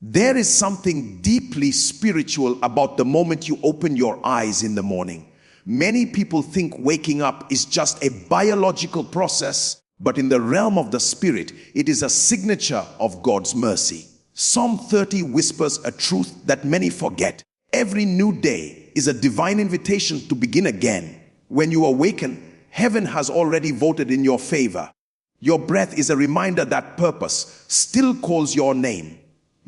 There is something deeply spiritual about the moment you open your eyes in the morning. Many people think waking up is just a biological process, but in the realm of the spirit, it is a signature of God's mercy. Psalm 30 whispers a truth that many forget. Every new day is a divine invitation to begin again. When you awaken, heaven has already voted in your favor. Your breath is a reminder that purpose still calls your name.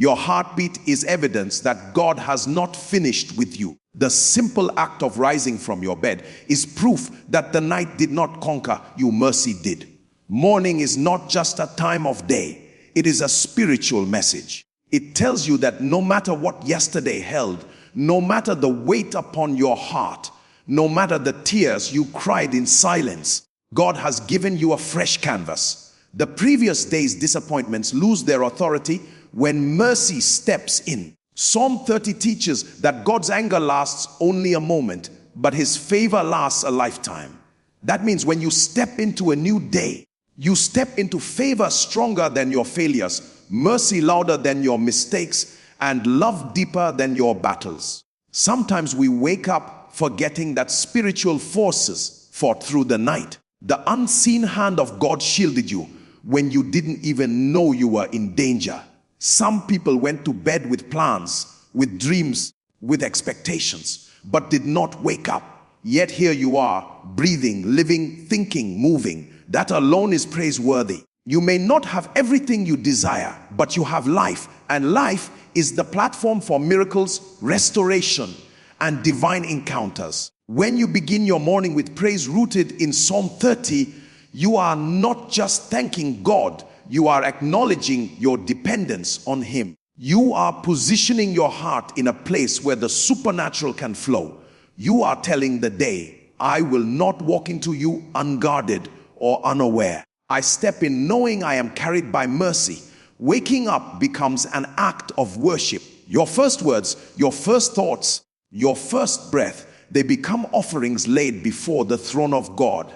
Your heartbeat is evidence that God has not finished with you. The simple act of rising from your bed is proof that the night did not conquer you, mercy did. Morning is not just a time of day, it is a spiritual message. It tells you that no matter what yesterday held, no matter the weight upon your heart, no matter the tears you cried in silence, God has given you a fresh canvas. The previous day's disappointments lose their authority when mercy steps in. Psalm 30 teaches that God's anger lasts only a moment, but his favor lasts a lifetime. That means when you step into a new day, you step into favor stronger than your failures, mercy louder than your mistakes, and love deeper than your battles. Sometimes we wake up forgetting that spiritual forces fought through the night. The unseen hand of God shielded you when you didn't even know you were in danger. Some people went to bed with plans, with dreams, with expectations, but did not wake up. Yet here you are, breathing, living, thinking, moving. That alone is praiseworthy. You may not have everything you desire, but you have life, and life is the platform for miracles, restoration, and divine encounters. When you begin your morning with praise rooted in Psalm 30, you are not just thanking God, you are acknowledging your dependence on him. You are positioning your heart in a place where the supernatural can flow. You are telling the day, I will not walk into you unguarded or unaware. I step in knowing I am carried by mercy. Waking up becomes an act of worship. Your first words, your first thoughts, your first breath, they become offerings laid before the throne of God.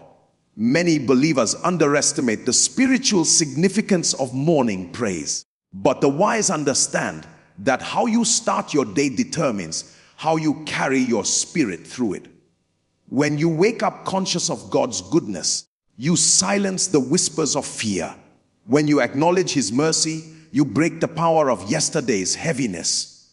Many believers underestimate the spiritual significance of morning praise. But the wise understand that how you start your day determines how you carry your spirit through it. When you wake up conscious of God's goodness, you silence the whispers of fear. When you acknowledge his mercy, you break the power of yesterday's heaviness.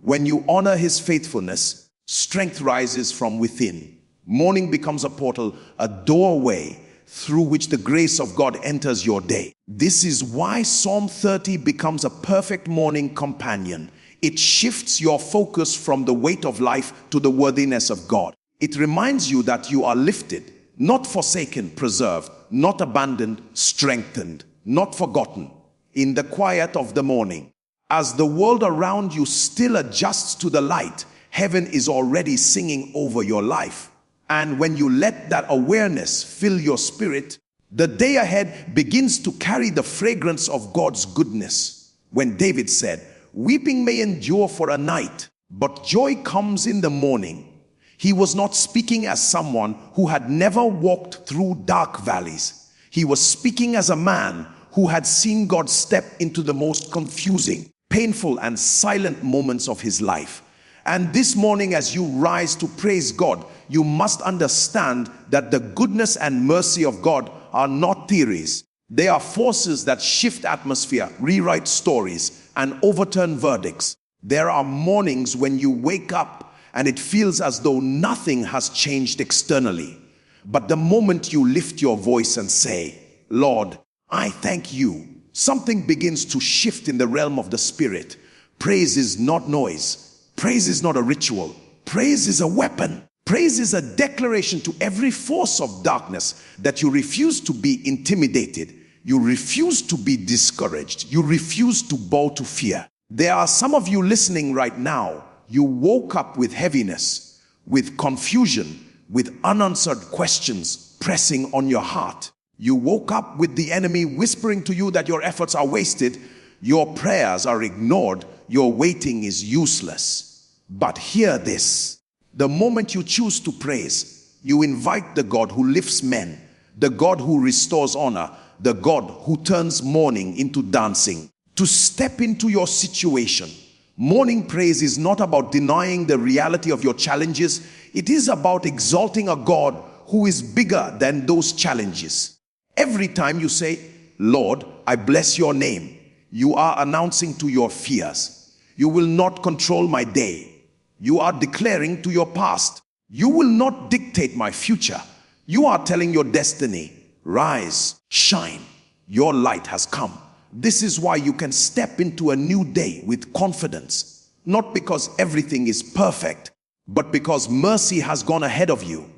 When you honor his faithfulness, strength rises from within. Morning becomes a portal, a doorway through which the grace of God enters your day. This is why Psalm 30 becomes a perfect morning companion. It shifts your focus from the weight of life to the worthiness of God. It reminds you that you are lifted, not forsaken, preserved, not abandoned, strengthened, not forgotten. In the quiet of the morning, as the world around you still adjusts to the light, heaven is already singing over your life. And when you let that awareness fill your spirit, the day ahead begins to carry the fragrance of God's goodness. When David said, weeping may endure for a night, but joy comes in the morning, he was not speaking as someone who had never walked through dark valleys. He was speaking as a man who had seen God step into the most confusing, painful, and silent moments of his life. And this morning, as you rise to praise God, you must understand that the goodness and mercy of God are not theories. They are forces that shift atmosphere, rewrite stories, and overturn verdicts. There are mornings when you wake up and it feels as though nothing has changed externally. But the moment you lift your voice and say, Lord, I thank you, something begins to shift in the realm of the spirit. Praise is not noise. Praise is not a ritual. Praise is a weapon. Praise is a declaration to every force of darkness that you refuse to be intimidated. You refuse to be discouraged. You refuse to bow to fear. There are some of you listening right now. You woke up with heaviness, with confusion, with unanswered questions pressing on your heart. You woke up with the enemy whispering to you that your efforts are wasted, your prayers are ignored, your waiting is useless. But hear this. The moment you choose to praise, you invite the God who lifts men, the God who restores honor, the God who turns mourning into dancing. to step into your situation. Morning praise is not about denying the reality of your challenges. It is about exalting a God who is bigger than those challenges. Every time you say, Lord, I bless your name, you are announcing to your fears, you will not control my day. You are declaring to your past, you will not dictate my future. You are telling your destiny, rise, shine, your light has come. This is why you can step into a new day with confidence, not because everything is perfect, but because mercy has gone ahead of you.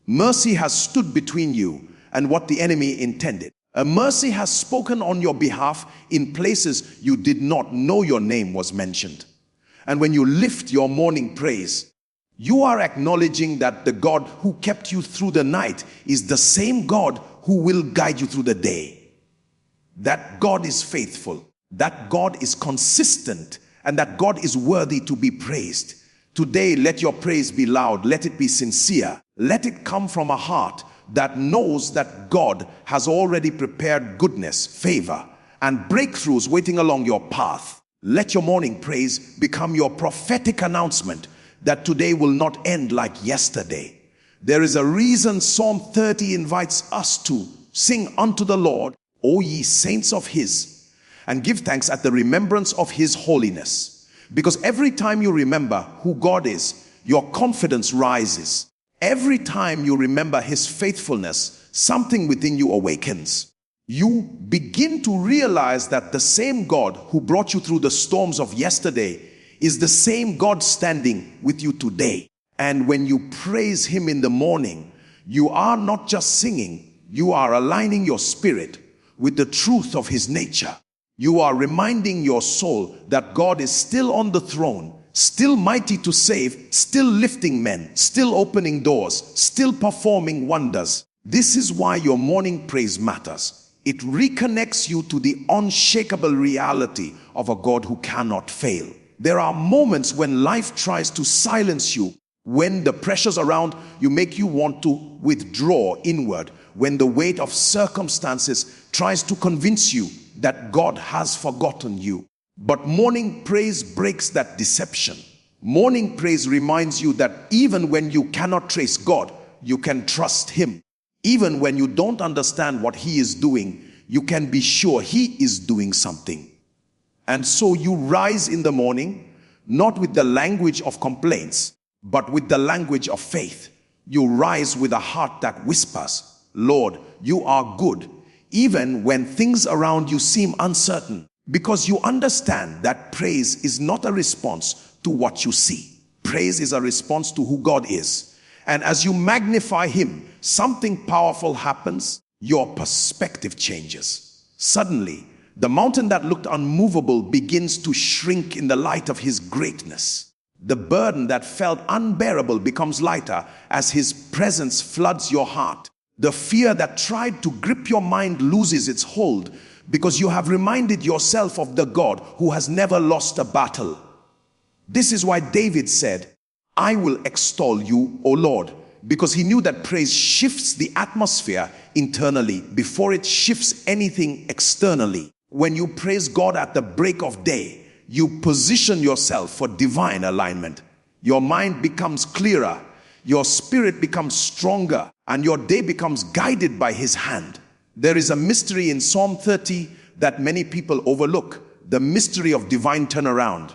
Mercy has stood between you and what the enemy intended. A mercy has spoken on your behalf in places you did not know your name was mentioned. And when you lift your morning praise, you are acknowledging that the God who kept you through the night is the same God who will guide you through the day. That God is faithful, that God is consistent, and that God is worthy to be praised. Today, let your praise be loud, let it be sincere, let it come from a heart that knows that God has already prepared goodness, favor, and breakthroughs waiting along your path. Let your morning praise become your prophetic announcement that today will not end like yesterday. There is a reason Psalm 30 invites us to sing unto the Lord, O ye saints of his, and give thanks at the remembrance of his holiness. Because every time you remember who God is, your confidence rises. Every time you remember his faithfulness, something within you awakens. You begin to realize that the same God who brought you through the storms of yesterday is the same God standing with you today. And when you praise him in the morning, you are not just singing, you are aligning your spirit with the truth of his nature. You are reminding your soul that God is still on the throne, still mighty to save, still lifting men, still opening doors, still performing wonders. This is why your morning praise matters. It reconnects you to the unshakable reality of a God who cannot fail. There are moments when life tries to silence you, when the pressures around you make you want to withdraw inward, when the weight of circumstances tries to convince you that God has forgotten you. But morning praise breaks that deception. Morning praise reminds you that even when you cannot trace God, you can trust him. Even when you don't understand what he is doing, you can be sure he is doing something. And so you rise in the morning, not with the language of complaints, but with the language of faith. You rise with a heart that whispers, Lord, you are good, even when things around you seem uncertain, because you understand that praise is not a response to what you see. Praise is a response to who God is. And as you magnify him, something powerful happens. Your perspective changes. Suddenly, the mountain that looked unmovable begins to shrink in the light of his greatness. The burden that felt unbearable becomes lighter as his presence floods your heart. The fear that tried to grip your mind loses its hold because you have reminded yourself of the God who has never lost a battle. This is why David said, I will extol you, O Lord, because he knew that praise shifts the atmosphere internally before it shifts anything externally. When you praise God at the break of day, you position yourself for divine alignment. Your mind becomes clearer, your spirit becomes stronger, and your day becomes guided by his hand. There is a mystery in Psalm 30 that many people overlook, the mystery of divine turnaround.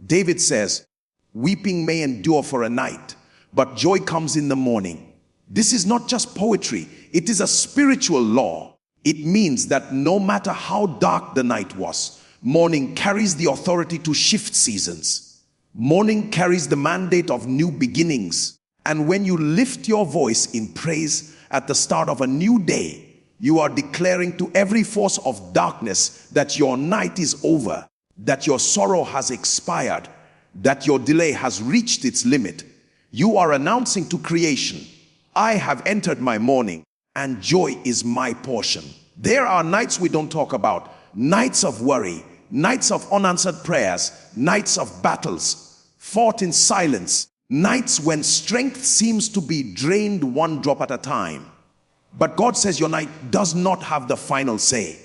David says, weeping may endure for a night, but joy comes in the morning. This is not just poetry, it is a spiritual law. It means that no matter how dark the night was, morning carries the authority to shift seasons. Morning carries the mandate of new beginnings. And when you lift your voice in praise at the start of a new day, you are declaring to every force of darkness that your night is over, that your sorrow has expired, that your delay has reached its limit. You are announcing to creation, I have entered my morning, and joy is my portion. There are nights we don't talk about, nights of worry, nights of unanswered prayers, nights of battles fought in silence, nights when strength seems to be drained one drop at a time. But God says your night does not have the final say.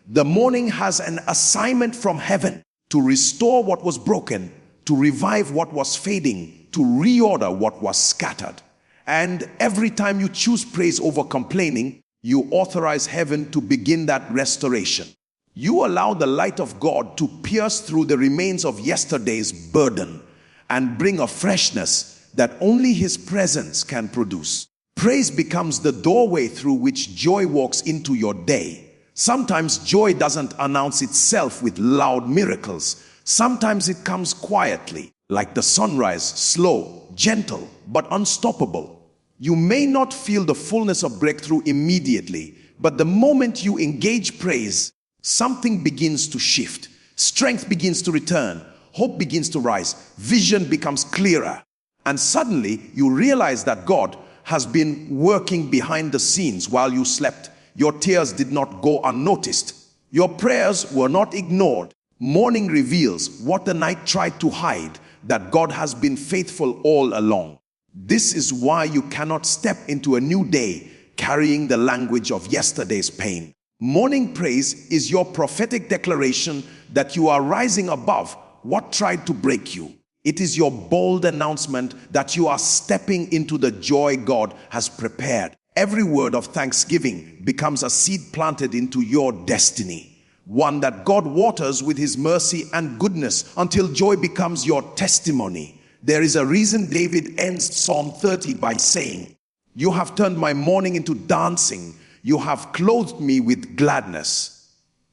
The morning has an assignment from heaven to restore what was broken, to revive what was fading, to reorder what was scattered. And every time you choose praise over complaining, you authorize heaven to begin that restoration. You allow the light of God to pierce through the remains of yesterday's burden and bring a freshness that only His presence can produce. Praise becomes the doorway through which joy walks into your day. Sometimes joy doesn't announce itself with loud miracles. Sometimes it comes quietly, like the sunrise, slow, gentle, but unstoppable. You may not feel the fullness of breakthrough immediately, but the moment you engage praise, something begins to shift. Strength begins to return. Hope begins to rise. Vision becomes clearer. And suddenly you realize that God has been working behind the scenes while you slept. Your tears did not go unnoticed. Your prayers were not ignored. Morning reveals what the night tried to hide, that God has been faithful all along. This is why you cannot step into a new day carrying the language of yesterday's pain. Morning praise is your prophetic declaration that you are rising above what tried to break you. It is your bold announcement that you are stepping into the joy God has prepared. Every word of thanksgiving becomes a seed planted into your destiny, one that God waters with His mercy and goodness until joy becomes your testimony. There is a reason David ends Psalm 30 by saying, "You have turned my mourning into dancing. You have clothed me with gladness."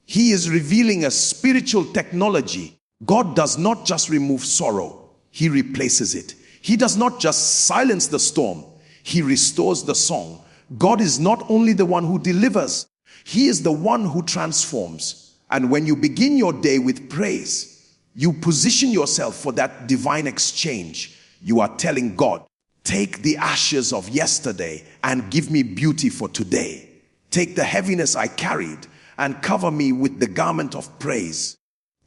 He is revealing a spiritual technology. God does not just remove sorrow, He replaces it. He does not just silence the storm, He restores the song. God is not only the one who delivers, He is the one who transforms. And when you begin your day with praise, you position yourself for that divine exchange. You are telling God, take the ashes of yesterday and give me beauty for today. Take the heaviness I carried and cover me with the garment of praise.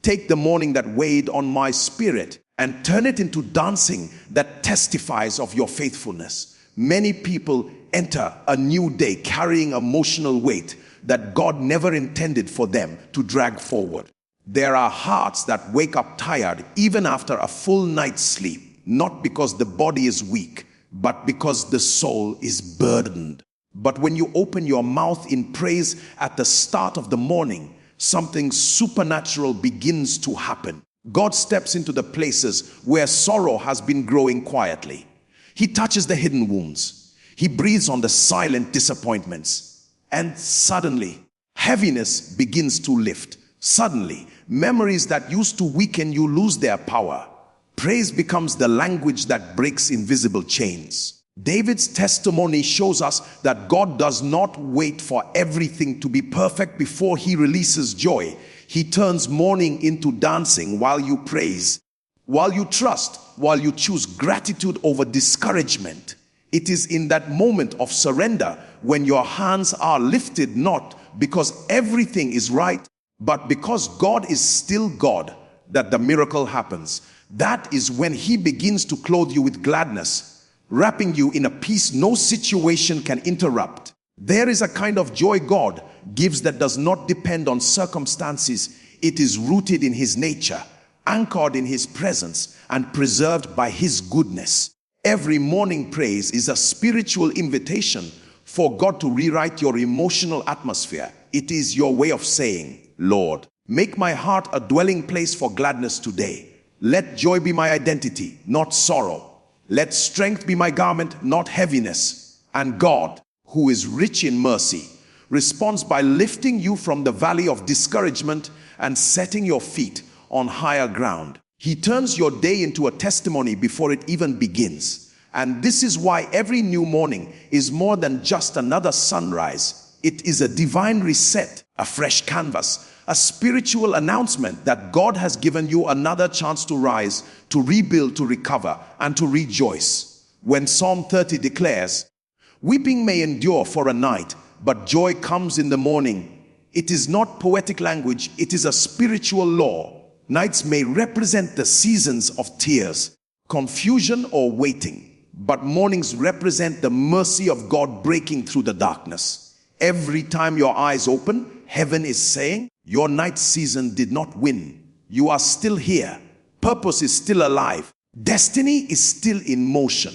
Take the mourning that weighed on my spirit and turn it into dancing that testifies of your faithfulness. Many people enter a new day carrying emotional weight that God never intended for them to drag forward. There are hearts that wake up tired even after a full night's sleep, not because the body is weak, but because the soul is burdened. But when you open your mouth in praise at the start of the morning, something supernatural begins to happen. God steps into the places where sorrow has been growing quietly. He touches the hidden wounds. He breathes on the silent disappointments. And suddenly, heaviness begins to lift. Suddenly, memories that used to weaken you lose their power. Praise becomes the language that breaks invisible chains. David's testimony shows us that God does not wait for everything to be perfect before He releases joy. He turns mourning into dancing while you praise, while you trust, while you choose gratitude over discouragement. It is in that moment of surrender when your hands are lifted, not because everything is right, but because God is still God, that the miracle happens. That is when He begins to clothe you with gladness, wrapping you in a peace no situation can interrupt. There is a kind of joy God gives that does not depend on circumstances. It is rooted in His nature, anchored in His presence, and preserved by His goodness. Every morning praise is a spiritual invitation for God to rewrite your emotional atmosphere. It is your way of saying, Lord, make my heart a dwelling place for gladness today. Let joy be my identity, not sorrow. Let strength be my garment, not heaviness. And God, who is rich in mercy, responds by lifting you from the valley of discouragement and setting your feet on higher ground. He turns your day into a testimony before it even begins. And this is why every new morning is more than just another sunrise. It is a divine reset, a fresh canvas, a spiritual announcement that God has given you another chance to rise, to rebuild, to recover, and to rejoice. When Psalm 30 declares, "Weeping may endure for a night, but joy comes in the morning," it is not poetic language, it is a spiritual law. Nights may represent the seasons of tears, confusion, or waiting, but mornings represent the mercy of God breaking through the darkness. Every time your eyes open, heaven is saying, Your night season did not win. You are still here. Purpose is still alive. Destiny is still in motion.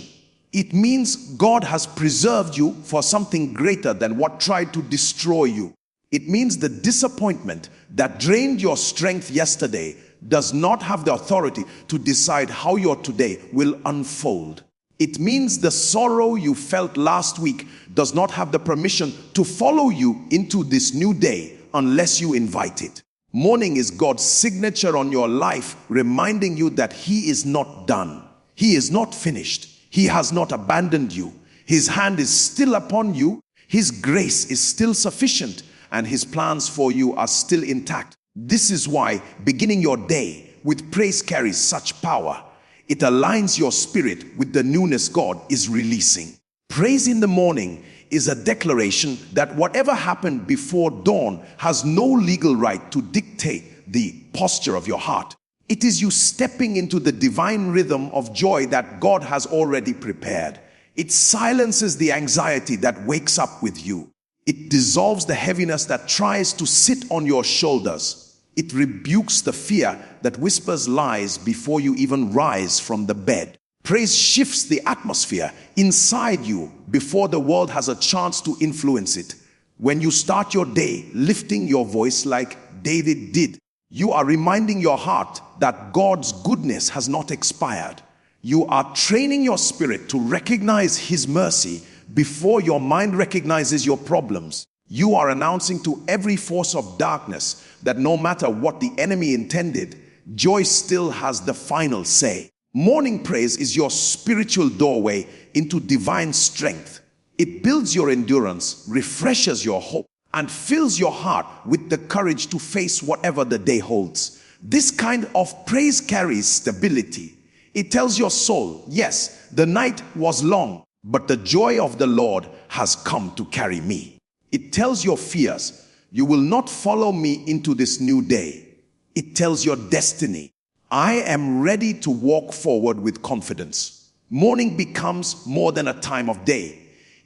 It means God has preserved you for something greater than what tried to destroy you. It means the disappointment that drained your strength yesterday does not have the authority to decide how your today will unfold. It means the sorrow you felt last week does not have the permission to follow you into this new day unless you invite it. Mourning is God's signature on your life, reminding you that He is not done. He is not finished. He has not abandoned you. His hand is still upon you. His grace is still sufficient, and His plans for you are still intact. This is why beginning your day with praise carries such power. It aligns your spirit with the newness God is releasing. Praise in the morning is a declaration that whatever happened before dawn has no legal right to dictate the posture of your heart. It is you stepping into the divine rhythm of joy that God has already prepared. It silences the anxiety that wakes up with you. It dissolves the heaviness that tries to sit on your shoulders. It rebukes the fear that whispers lies before you even rise from the bed. Praise shifts the atmosphere inside you before the world has a chance to influence it. When you start your day lifting your voice like David did, you are reminding your heart that God's goodness has not expired. You are training your spirit to recognize His mercy before your mind recognizes your problems. You are announcing to every force of darkness that no matter what the enemy intended, joy still has the final say. Morning praise is your spiritual doorway into divine strength. It builds your endurance, refreshes your hope, and fills your heart with the courage to face whatever the day holds. This kind of praise carries stability. It tells your soul, yes, the night was long, but the joy of the Lord has come to carry me. It tells your fears, you will not follow me into this new day. It tells your destiny, I am ready to walk forward with confidence. Morning becomes more than a time of day.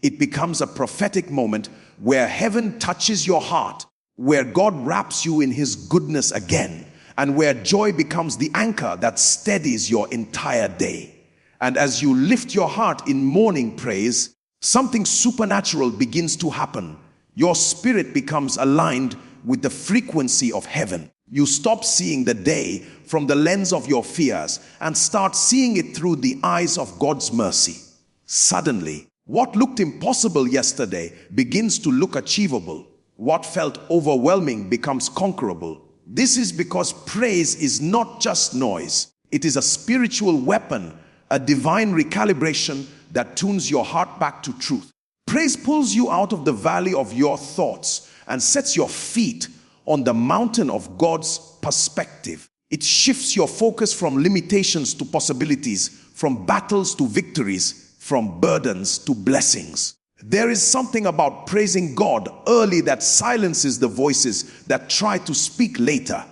It becomes a prophetic moment where heaven touches your heart, where God wraps you in His goodness again, and where joy becomes the anchor that steadies your entire day. And as you lift your heart in morning praise, something supernatural begins to happen. Your spirit becomes aligned with the frequency of heaven. You stop seeing the day from the lens of your fears and start seeing it through the eyes of God's mercy. Suddenly, what looked impossible yesterday begins to look achievable. What felt overwhelming becomes conquerable. This is because praise is not just noise. It is a spiritual weapon, a divine recalibration that tunes your heart back to truth. Praise pulls you out of the valley of your thoughts and sets your feet on the mountain of God's perspective. It shifts your focus from limitations to possibilities, from battles to victories, from burdens to blessings. There is something about praising God early that silences the voices that try to speak later.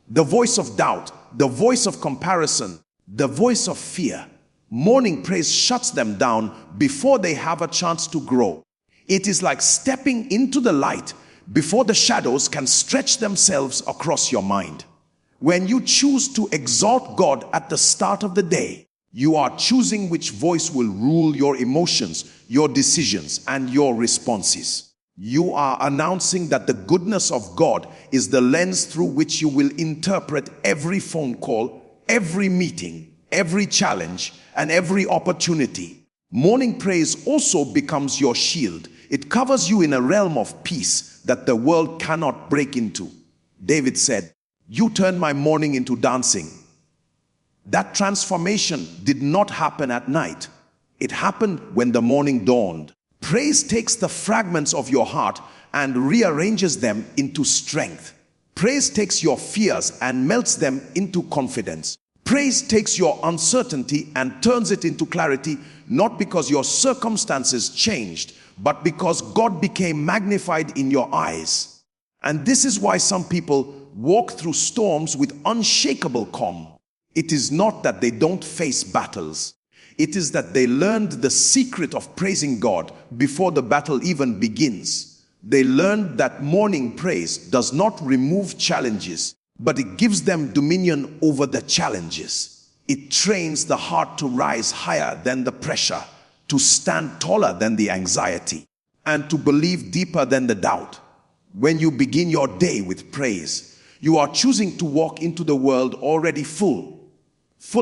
The voice of doubt, the voice of comparison, the voice of fear. Morning praise shuts them down before they have a chance to grow. It is like stepping into the light before the shadows can stretch themselves across your mind. When you choose to exalt God at the start of the day, you are choosing which voice will rule your emotions, your decisions, and your responses. You are announcing that the goodness of God is the lens through which you will interpret every phone call, every meeting, every challenge, and every opportunity. Morning praise also becomes your shield. It covers you in a realm of peace that the world cannot break into. David said, "You turned my mourning into dancing." That transformation did not happen at night. It happened when the morning dawned. Praise takes the fragments of your heart and rearranges them into strength. Praise takes your fears and melts them into confidence. Praise takes your uncertainty and turns it into clarity, not because your circumstances changed, but because God became magnified in your eyes. And this is why some people walk through storms with unshakable calm. It is not that they don't face battles. It is that they learned the secret of praising God before the battle even begins. They learned that morning praise does not remove challenges, but it gives them dominion over the challenges. It trains the heart to rise higher than the pressure, to stand taller than the anxiety, and to believe deeper than the doubt. When you begin your day with praise, you are choosing to walk into the world already full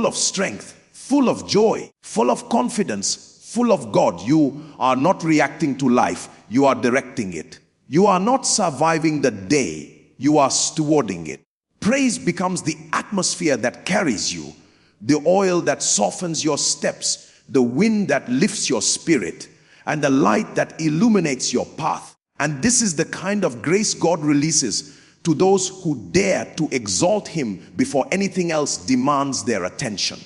of strength, full of joy, full of confidence, full of God. You are not reacting to life, you are directing it. You are not surviving the day, you are stewarding it. Praise becomes the atmosphere that carries you, the oil that softens your steps, the wind that lifts your spirit, and the light that illuminates your path. And this is the kind of grace God releases to those who dare to exalt Him before anything else demands their attention.